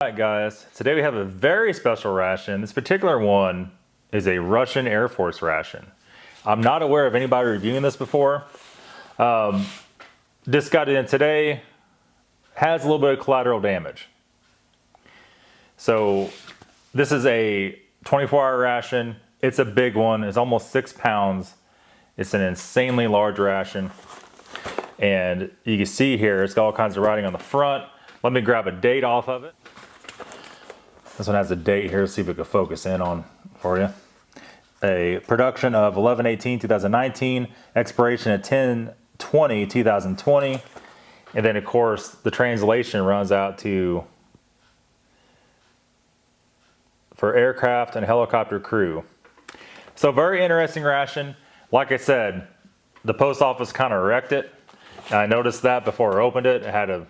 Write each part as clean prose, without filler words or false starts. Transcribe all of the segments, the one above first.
Alright guys, today we have a very special ration. This particular one is a Russian Air Force ration. I'm not aware of anybody reviewing this before. Just got it in today. Has a little bit of collateral damage. So this is a 24-hour ration. It's a big one. It's almost 6 pounds. It's an insanely large ration. And you can see here, it's got all kinds of writing on the front. Let me grab a date off of it. This one has a date here. See if we can focus in on for you. A production of 11/18/2019, expiration of 10/20/2020, and then of course the translation runs out to for aircraft and helicopter crew. So very interesting ration. Like I said, the post office kind of wrecked it. I noticed that before I opened it. It had a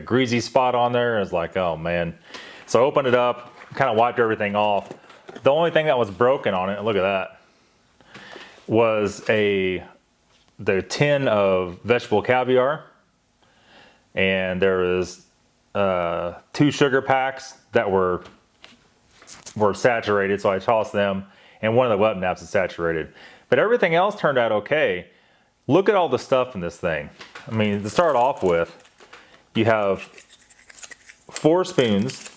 greasy spot on there. I was like, oh man. So I opened it up, kind of wiped everything off. The only thing that was broken on it, look at that, was the tin of vegetable caviar. And there was 2 sugar packs that were saturated, so I tossed them. And one of the wet naps is saturated. But everything else turned out okay. Look at all the stuff in this thing. I mean, to start off with, you have 4 spoons.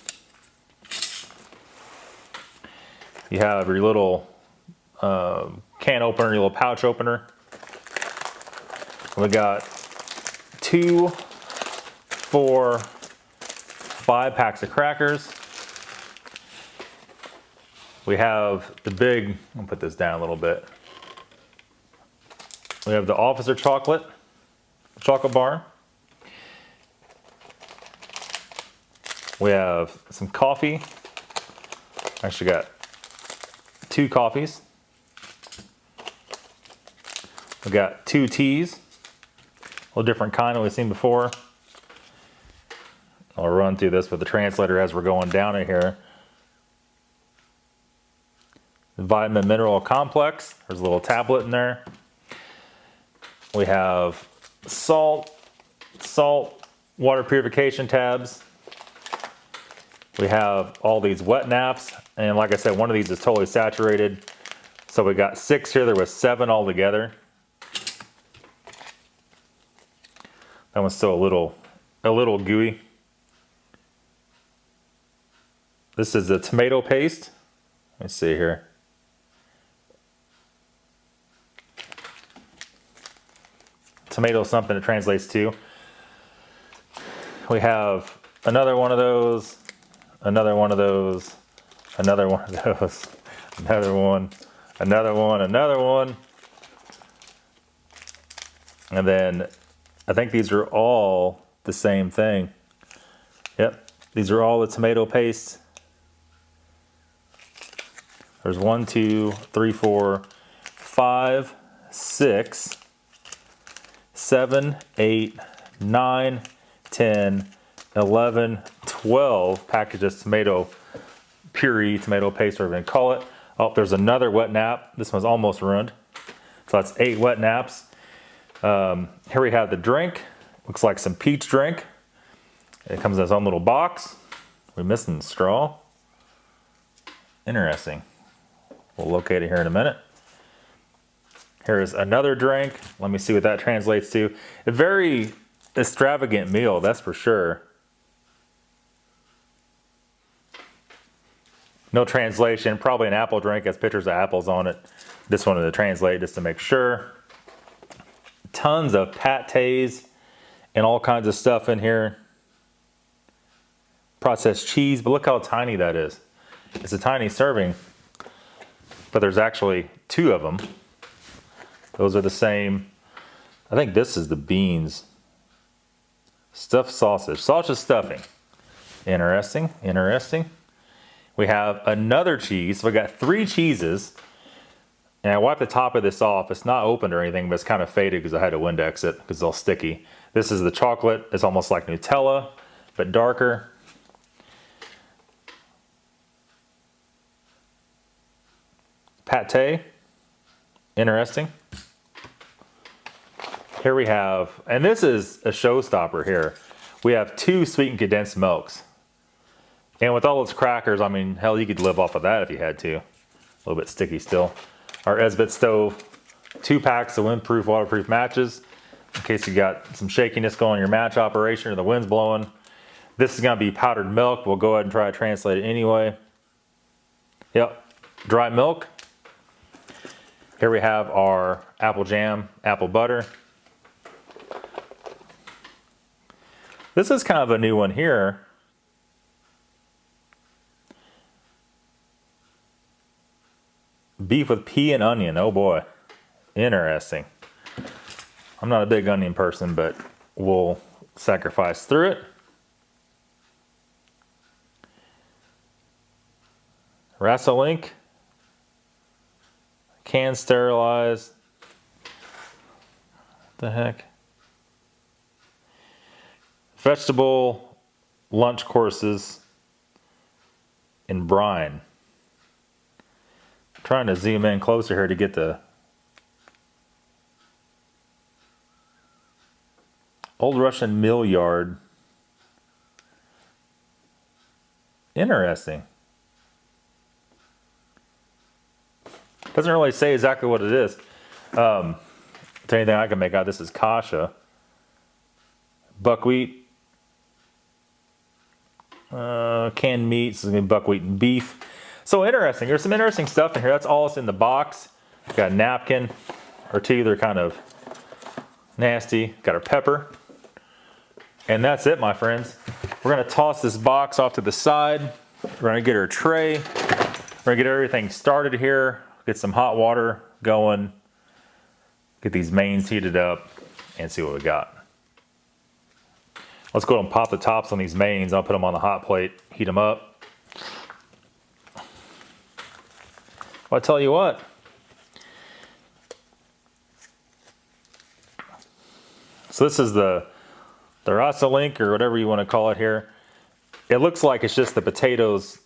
You have your little can opener, your little pouch opener. We got 2, 4, 5 packs of crackers. We have the big, I'll put this down a little bit. We have the officer chocolate bar. We have some coffee. Actually got 2 coffees. We got 2 teas. A little different kind than we've seen before. I'll run through this with the translator as we're going down in here. The vitamin mineral complex. There's a little tablet in there. We have salt, water purification tabs. We have all these wet naps, and like I said, one of these is totally saturated. So we got 6 here. There was 7 altogether. That one's still a little gooey. This is the tomato paste. Let's see here. Tomato something it translates to. We have another one of those. Another one of those, another one of those, another one, another one, another one. And then I think these are all the same thing. Yep, these are all the tomato paste. There's 1, 2, 3, 4, 5, 6, 7, 8, 9, 10, 11, 12 packages tomato puree, tomato paste, whatever you call it. Oh, there's another wet nap. This one's almost ruined. So that's 8 wet naps. Here we have the drink. Looks like some peach drink. It comes in its own little box. We're missing the straw. Interesting. We'll locate it here in a minute. Here's another drink. Let me see what that translates to. A very extravagant meal, that's for sure. No translation, probably an apple drink, has pictures of apples on it. This one to translate just to make sure. Tons of pâtés and all kinds of stuff in here. Processed cheese, but look how tiny that is. It's a tiny serving, but there's actually 2 of them. Those are the same. I think this is the beans. Stuffed sausage, sausage stuffing. Interesting, interesting. We have another cheese. So we got 3 cheeses. And I wiped the top of this off. It's not opened or anything, but it's kind of faded because I had to Windex it because it's all sticky. This is the chocolate. It's almost like Nutella, but darker. Pâté. Interesting. Here we have, and this is a showstopper here. We have 2 sweetened condensed milks. And with all those crackers, I mean, hell, you could live off of that if you had to. A little bit sticky still. Our Esbit stove, 2 packs of windproof, waterproof matches, in case you got some shakiness going in your match operation or the wind's blowing. This is gonna be powdered milk. We'll go ahead and try to translate it anyway. Yep, dry milk. Here we have our apple jam, apple butter. This is kind of a new one here. Beef with pea and onion, oh boy, interesting. I'm not a big onion person, but we'll sacrifice through it. Rasolink, can sterilize. What the heck? Vegetable lunch courses in brine. I'm trying to zoom in closer here to get the Old Russian Mill Yard. Interesting. Doesn't really say exactly what it is. If anything I can make out, this is kasha. Buckwheat. Canned meats, this is gonna be buckwheat and beef. So interesting. There's some interesting stuff in here. That's all that's in the box. Got a napkin or two. They're kind of nasty. Got our pepper. And that's it, my friends. We're gonna toss this box off to the side. We're gonna get our tray. We're gonna get everything started here. Get some hot water going. Get these mains heated up and see what we got. Let's go ahead and pop the tops on these mains. I'll put them on the hot plate, heat them up. Well, I tell you what. So this is the Rasolink or whatever you want to call it here. It looks like it's just the potatoes.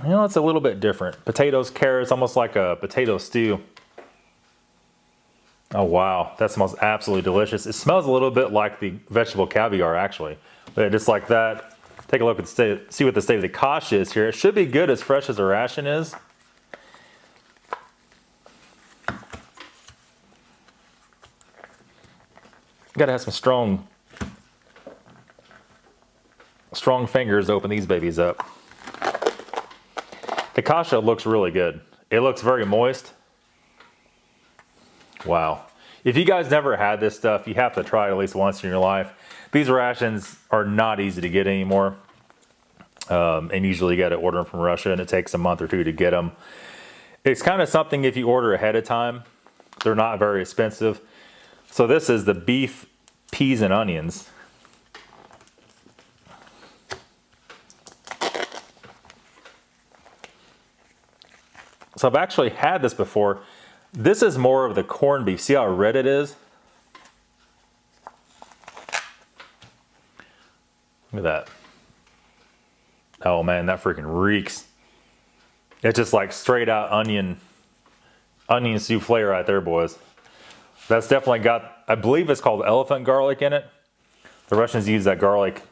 You know, it's a little bit different. Potatoes, carrots, almost like a potato stew. Oh wow, that smells absolutely delicious. It smells a little bit like the vegetable caviar actually. But just like that, take a look at see what the state of the kasha is here. It should be good as fresh as the ration is. Gotta have some strong fingers to open these babies up. The kasha looks really good. It looks very moist. Wow. If you guys never had this stuff, you have to try it at least once in your life. These rations are not easy to get anymore. And usually you got to order them from Russia and it takes a month or two to get them. It's kind of something if you order ahead of time. They're not very expensive. So this is the beef, peas, and onions. So I've actually had this before. This is more of the corned beef. See how red it is? Look at that. Oh man, that freaking reeks. It's just like straight out onion souffle right there, boys. That's definitely got, I believe it's called elephant garlic in it. The Russians use that garlic.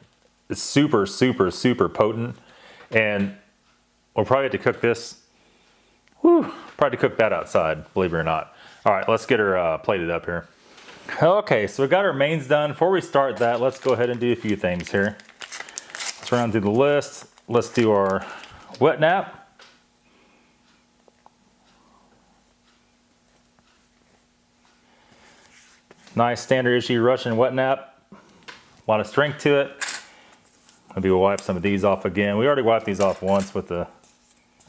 It's super, super, super potent. And we'll probably have to cook this. Whew, probably cook that outside, believe it or not. All right, let's get her plated up here. Okay, so we got our mains done. Before we start that, let's go ahead and do a few things here. Let's run through the list. Let's do our wet nap. Nice standard issue Russian wet nap. A lot of strength to it. Maybe we'll wipe some of these off again. We already wiped these off once with the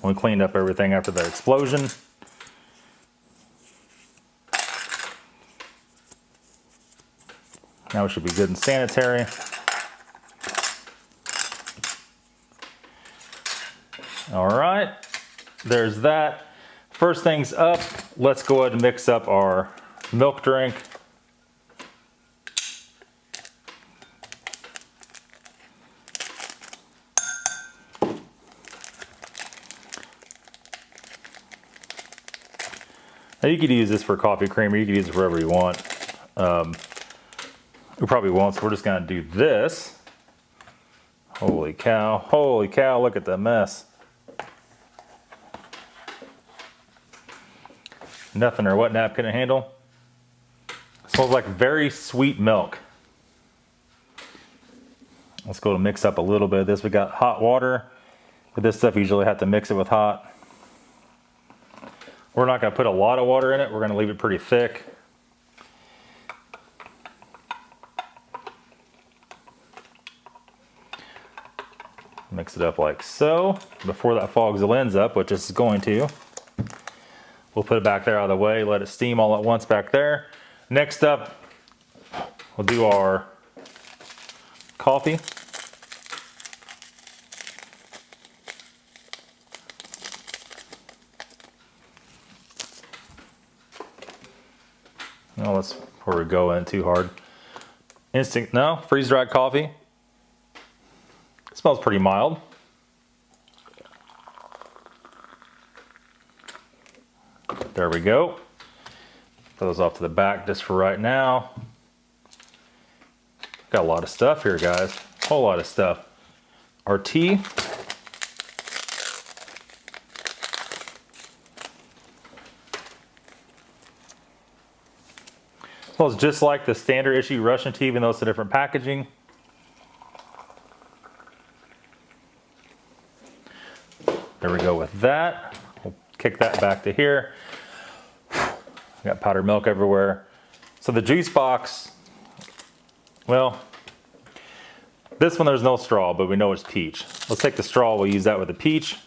when we cleaned up everything after the explosion. Now we should be good and sanitary. All right, there's that. First things up, let's go ahead and mix up our milk drink. Now you could use this for coffee creamer, you could use it for whatever you want. We probably won't, so we're just gonna do this. Holy cow, look at the mess. Nothing our wet nap can handle. Smells like very sweet milk. Let's go to mix up a little bit of this. We got hot water. With this stuff, you usually have to mix it with hot. We're not going to put a lot of water in it. We're going to leave it pretty thick. Mix it up like so. Before that fogs the lens up, which it's going to, we'll put it back there out of the way, let it steam all at once back there. Next up, we'll do our coffee. No, let's before we go in too hard. Instant, no, freeze-dried coffee. It smells pretty mild. There we go. Put those off to the back just for right now. Got a lot of stuff here, guys. A whole lot of stuff. Our tea. Smells just like the standard issue Russian tea, even though it's a different packaging. There we go with that. We'll kick that back to here. Got powdered milk everywhere. So the juice box, well, this one there's no straw, but we know it's peach. Let's take the straw, we'll use that with the peach.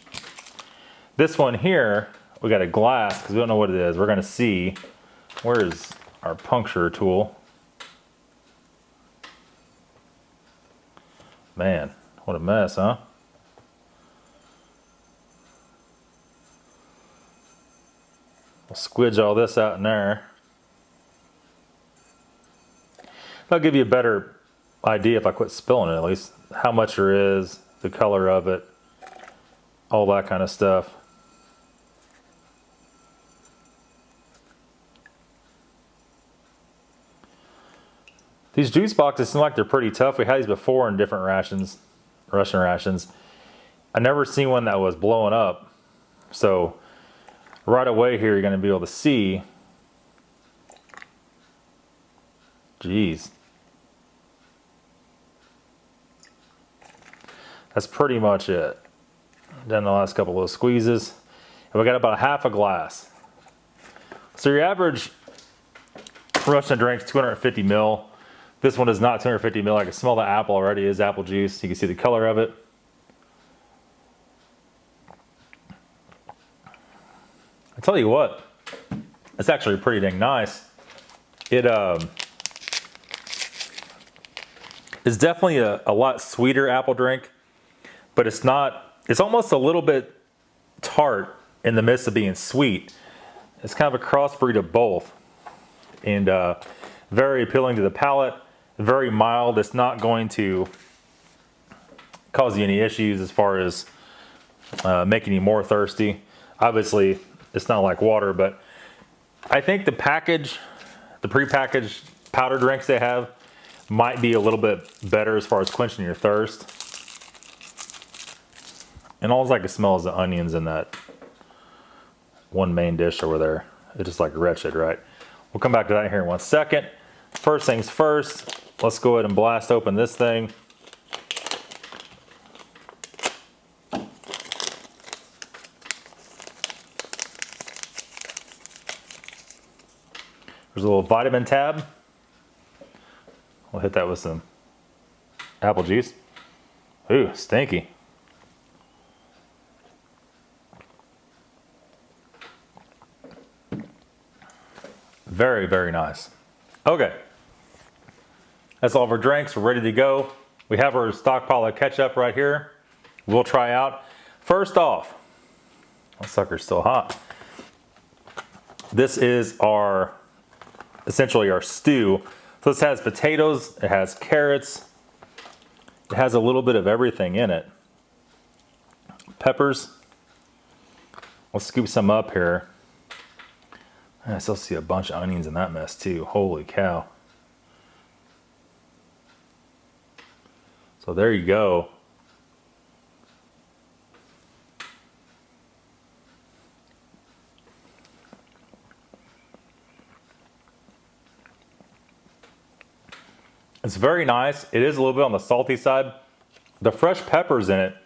This one here, we got a glass, because we don't know what it is. We're gonna see, where is our puncture tool? Man, what a mess, huh? We'll squidge all this out in there. That'll give you a better idea if I quit spilling it, at least how much there is, the color of it, all that kind of stuff. These juice boxes seem like they're pretty tough. We had these before in different rations, Russian rations. I never seen one that was blowing up. So right away here, you're going to be able to see. Jeez. That's pretty much it. Done the last couple of squeezes. And we got about half a glass. So your average Russian drink's 250 ml. This one is not 250 ml. I can smell the apple already. It is apple juice. You can see the color of it. I tell you what, it's actually pretty dang nice. It is definitely a lot sweeter apple drink, but it's not, it's almost a little bit tart in the midst of being sweet. It's kind of a crossbreed of both, and very appealing to the palate, very mild. It's not going to cause you any issues as far as making you more thirsty. Obviously, it's not like water, but I think the package, the prepackaged powder drinks they have might be a little bit better as far as quenching your thirst. And all I can smell is the onions in that one main dish over there. It's just like wretched, right? We'll come back to that here in 1 second. First things first, let's go ahead and blast open this thing. There's a little vitamin tab. We'll hit that with some apple juice. Ooh, stinky. Very, very nice. Okay. That's all of our drinks. We're ready to go. We have our stockpile of ketchup right here. We'll try out. First off, that sucker's still hot. This is our, essentially our stew. So this has potatoes, it has carrots, it has a little bit of everything in it. Peppers. Let's scoop some up here. I still see a bunch of onions in that mess too. Holy cow. So there you go. It's very nice. It is a little bit on the salty side. The fresh peppers in it,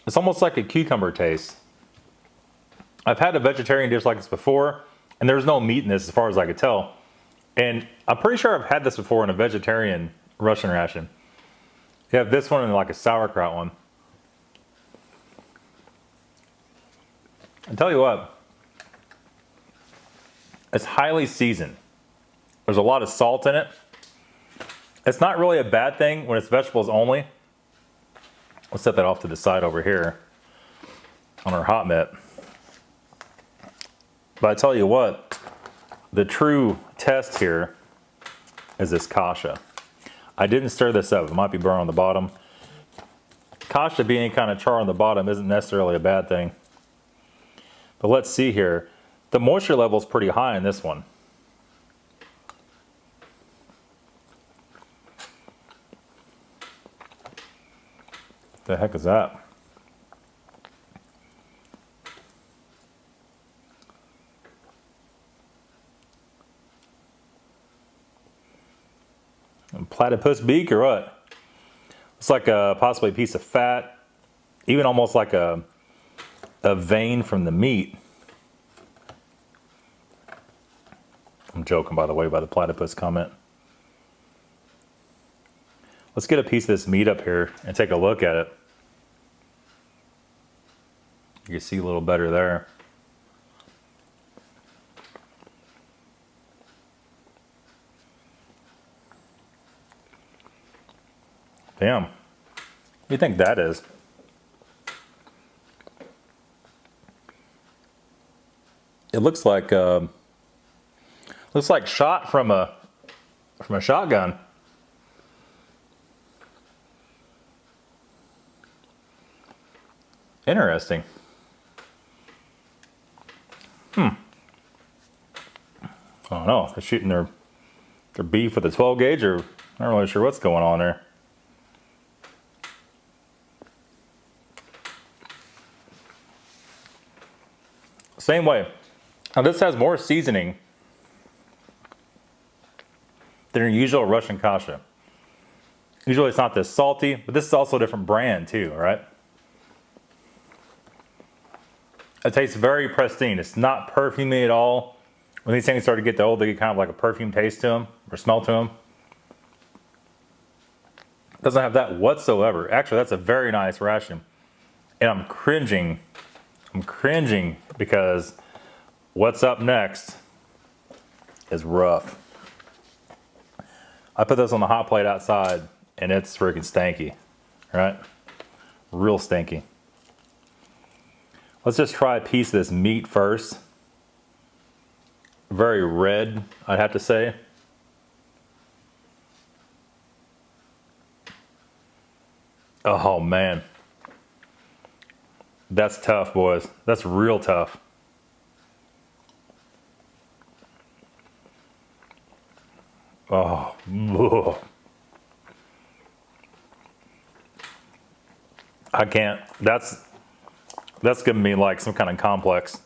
it's almost like a cucumber taste. I've had a vegetarian dish like this before, and there's no meat in this as far as I could tell. And I'm pretty sure I've had this before in a vegetarian Russian ration. You have this one and like a sauerkraut one. I tell you what, it's highly seasoned. There's a lot of salt in it. It's not really a bad thing when it's vegetables only. Let's set that off to the side over here on our hot mitt. But I tell you what, the true test here is this kasha. I didn't stir this up. It might be burnt on the bottom. Kasha being any kind of char on the bottom isn't necessarily a bad thing. But let's see here. The moisture level is pretty high in this one. What the heck is that? Platypus beak or what? It's like possibly a piece of fat, even almost like a vein from the meat. I'm joking, by the way, by the platypus comment. Let's get a piece of this meat up here and take a look at it. You can see a little better there. Damn. What do you think that is? It looks like shot from a shotgun. Interesting. I don't know. They're shooting their beef with a 12 gauge, or I'm not really sure what's going on there. Same way. Now this has more seasoning than your usual Russian kasha. Usually it's not this salty, but this is also a different brand too, right? It tastes very pristine. It's not perfumey at all. When these things start to get old, they get kind of like a perfume taste to them or smell to them. It doesn't have that whatsoever. Actually, that's a very nice ration. And I'm cringing. I'm cringing because what's up next is rough. I put this on the hot plate outside and it's freaking stanky, right? Real stinky. Let's just try a piece of this meat first. Very red, I'd have to say. Oh man. That's tough, boys. That's real tough. Oh, ugh. I can't. That's giving me like some kind of complex.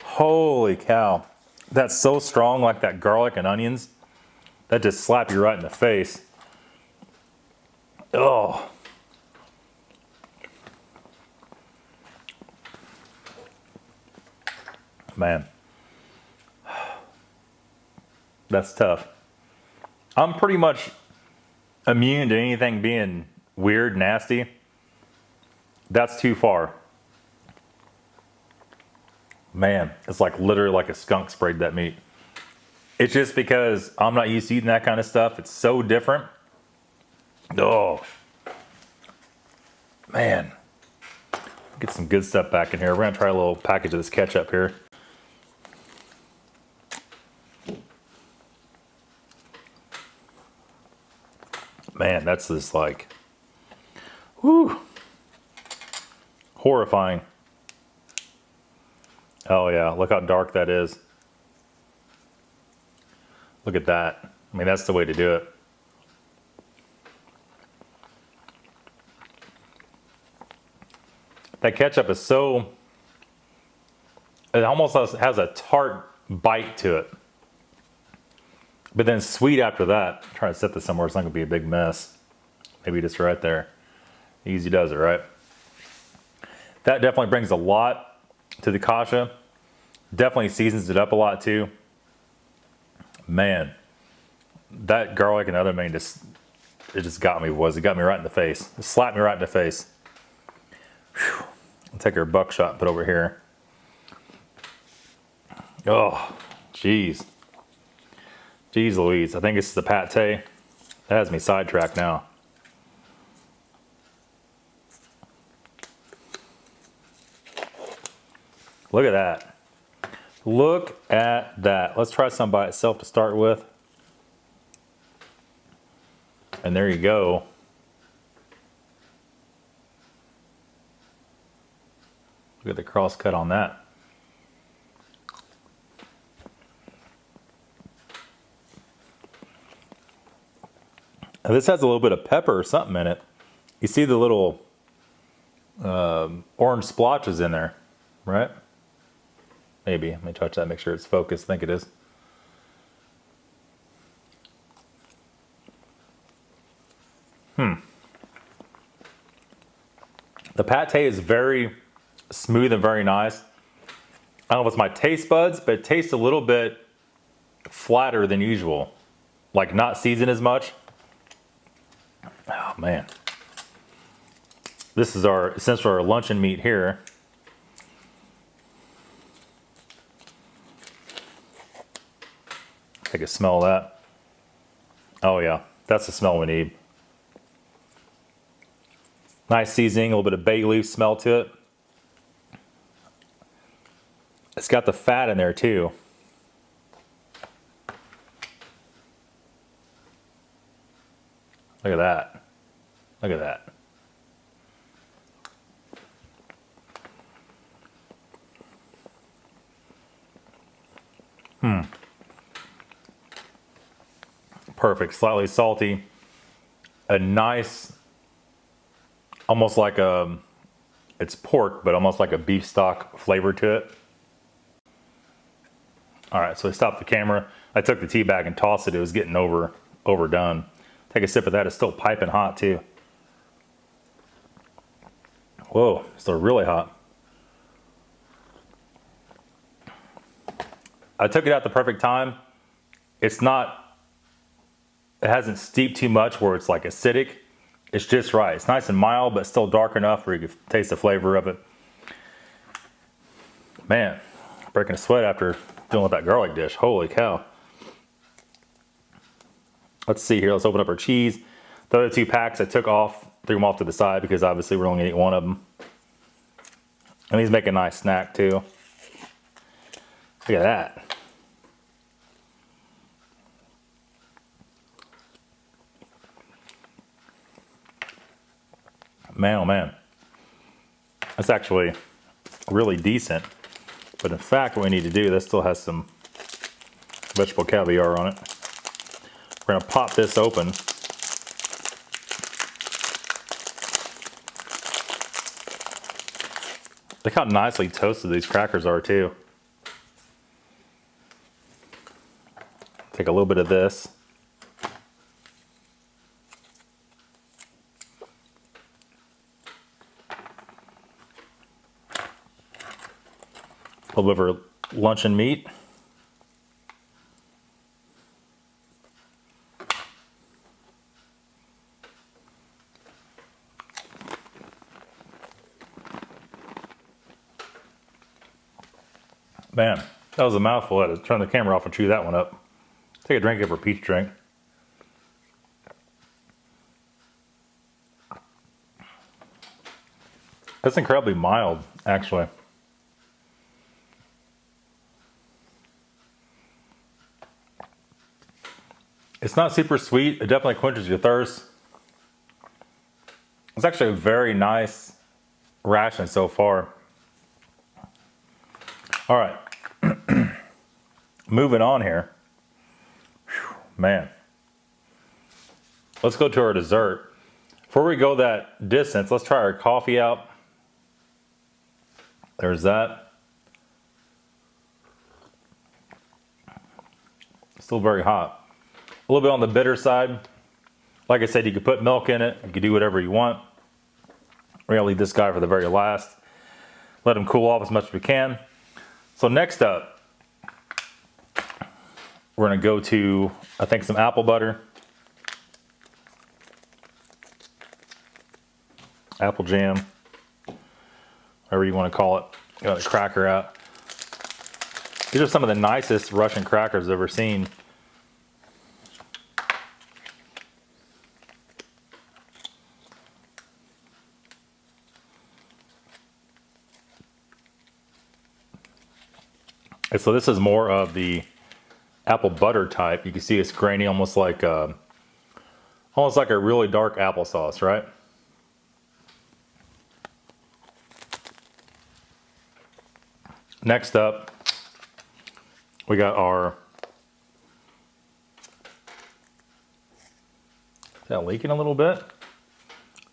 Holy cow. That's so strong, like that garlic and onions. That just slap you right in the face. Oh. Man. That's tough. I'm pretty much immune to anything being weird, nasty. That's too far. Man, it's like literally like a skunk sprayed that meat. It's just because I'm not used to eating that kind of stuff. It's so different. Oh. Man. Get some good stuff back in here. We're gonna try a little package of this ketchup here. Man, that's just like, whew, horrifying. Oh yeah, look how dark that is. Look at that. I mean, that's the way to do it. That ketchup is so, it almost has a tart bite to it. But then sweet after that. I'm trying to set this somewhere it's not gonna be a big mess. Maybe just right there. Easy does it, right? That definitely brings a lot to the kasha. Definitely seasons it up a lot too. Man, that garlic and other main just got me, it got me right in the face. It slapped me right in the face. Whew. I'll take our buckshot and put over here. Oh, jeez. Jeez Louise, I think it's the pate. That has me sidetracked now. Look at that. Look at that. Let's try some by itself to start with. And there you go. Look at the cross cut on that. Now this has a little bit of pepper or something in it. You see the little orange splotches in there, right? Maybe. Let me touch that, make sure it's focused. I think it is. The pate is very smooth and very nice. I don't know if it's my taste buds, but it tastes a little bit flatter than usual. Like not seasoned as much. Oh man. This is essentially our luncheon meat here. Take a smell of that. Oh yeah, that's the smell we need. Nice seasoning, a little bit of bay leaf smell to it. It's got the fat in there too. Look at that. Look at that. Perfect, slightly salty. A nice, almost like it's pork, but almost like a beef stock flavor to it. All right, so I stopped the camera. I took the tea bag and tossed it. It was getting overdone. Take a sip of that. It's still piping hot too. Whoa, still really hot. I took it out the perfect time. It hasn't steeped too much where it's like acidic. It's just right. It's nice and mild, but still dark enough where you can taste the flavor of it. Man, breaking a sweat after dealing with that garlic dish. Holy cow. Let's see here. Let's open up our cheese. The other 2 packs I took off, threw them off to the side because obviously we're only gonna eat one of them. And these make a nice snack too. Look at that. Man, oh man. That's actually really decent. But in fact, what we need to do, this still has some vegetable caviar on it. We're gonna pop this open. Look how nicely toasted these crackers are too. Take a little bit of this. A little bit of our luncheon meat. Man, that was a mouthful. I had to turn the camera off and chew that one up. Take a drink of our peach drink. That's incredibly mild, actually. It's not super sweet. It definitely quenches your thirst. It's actually a very nice ration so far. All right. Moving on here. Whew, man. Let's go to our dessert. Before we go that distance, let's try our coffee out. There's that. Still very hot. A little bit on the bitter side. Like I said, you could put milk in it. You could do whatever you want. We're gonna leave this guy for the very last. Let him cool off as much as we can. So next up, we're gonna go to, I think, some apple butter. Apple jam, whatever you want to call it. Got a cracker out. These are some of the nicest Russian crackers I've ever seen. And so this is more of the apple butter type. You can see it's grainy, almost like a really dark applesauce, right? Next up, we got our, is that leaking a little bit?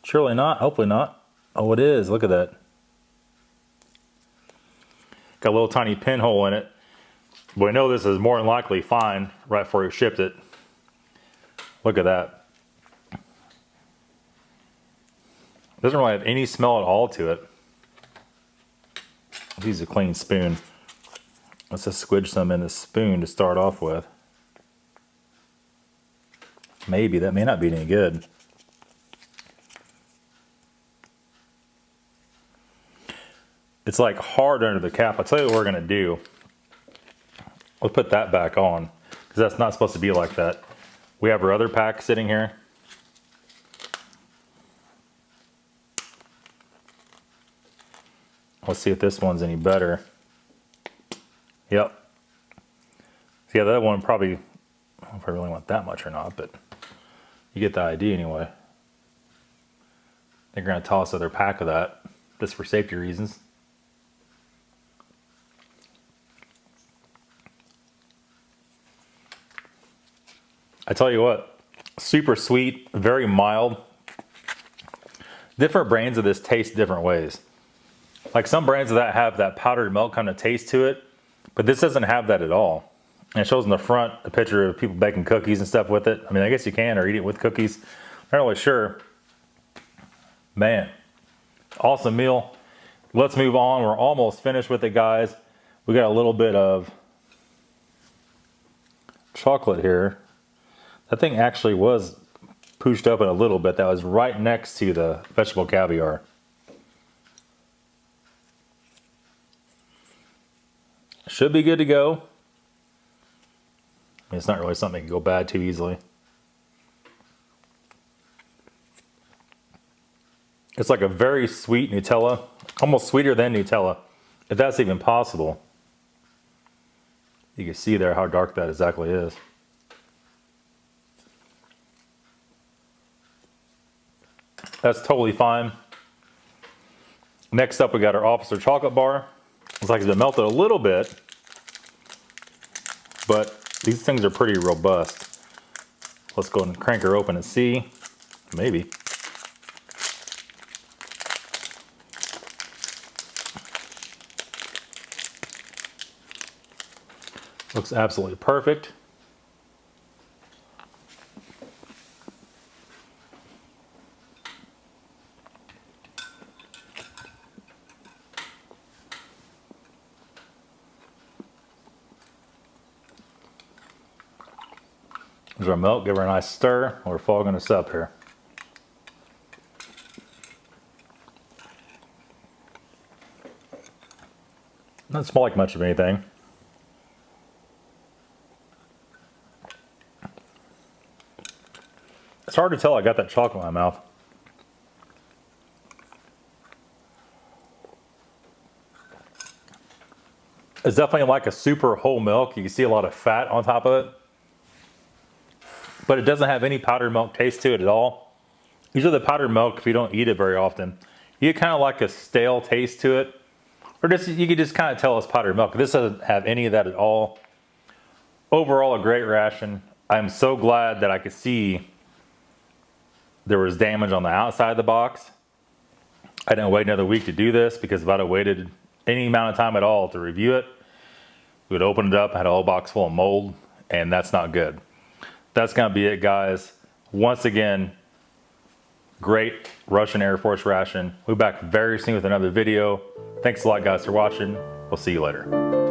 Surely not, hopefully not. Oh, it is, look at that. Got a little tiny pinhole in it. But we know this is more than likely fine right before you shipped it. Look at that. Doesn't really have any smell at all to it. Let's use a clean spoon. Let's just squidge some in the spoon to start off with. Maybe, that may not be any good. It's like hard under the cap. I'll tell you what we're gonna do. We'll put that back on, because that's not supposed to be like that. We have our other pack sitting here. Let's see if this one's any better. Yep. Yeah, that one probably, I don't know if I really want that much or not, but you get the idea anyway. I think we're gonna toss another pack of that, just for safety reasons. I tell you what, super sweet, very mild. Different brands of this taste different ways. Like some brands of that have that powdered milk kind of taste to it, but this doesn't have that at all. And it shows in the front a picture of people baking cookies and stuff with it. I mean, I guess you can, or eat it with cookies. Not really sure. Man, awesome meal. Let's move on. We're almost finished with it, guys. We got a little bit of chocolate here. That thing actually was pooched open a little bit. That was right next to the vegetable caviar. Should be good to go. I mean, it's not really something that can go bad too easily. It's like a very sweet Nutella, almost sweeter than Nutella, if that's even possible. You can see there how dark that exactly is. That's totally fine. Next up, we got our Officer chocolate bar. Looks like it's been melted a little bit, but these things are pretty robust. Let's go and crank her open and see. Maybe. Looks absolutely perfect. There's our milk, give her a nice stir. We're fogging this up here. Doesn't smell like much of anything. It's hard to tell I got that chocolate in my mouth. It's definitely like a super whole milk. You can see a lot of fat on top of it. But it doesn't have any powdered milk taste to it at all. Usually the powdered milk, if you don't eat it very often, you get kind of like a stale taste to it. Or just you could just kind of tell it's powdered milk. This doesn't have any of that at all. Overall, a great ration. I'm so glad that I could see there was damage on the outside of the box. I didn't wait another week to do this, because if I'd have waited any amount of time at all to review it, we would open it up, had a whole box full of mold, and that's not good. that's gonna be it, guys. Once again, great Russian Air Force ration. We'll be back very soon with another video. Thanks a lot, guys, for watching. We'll see you later.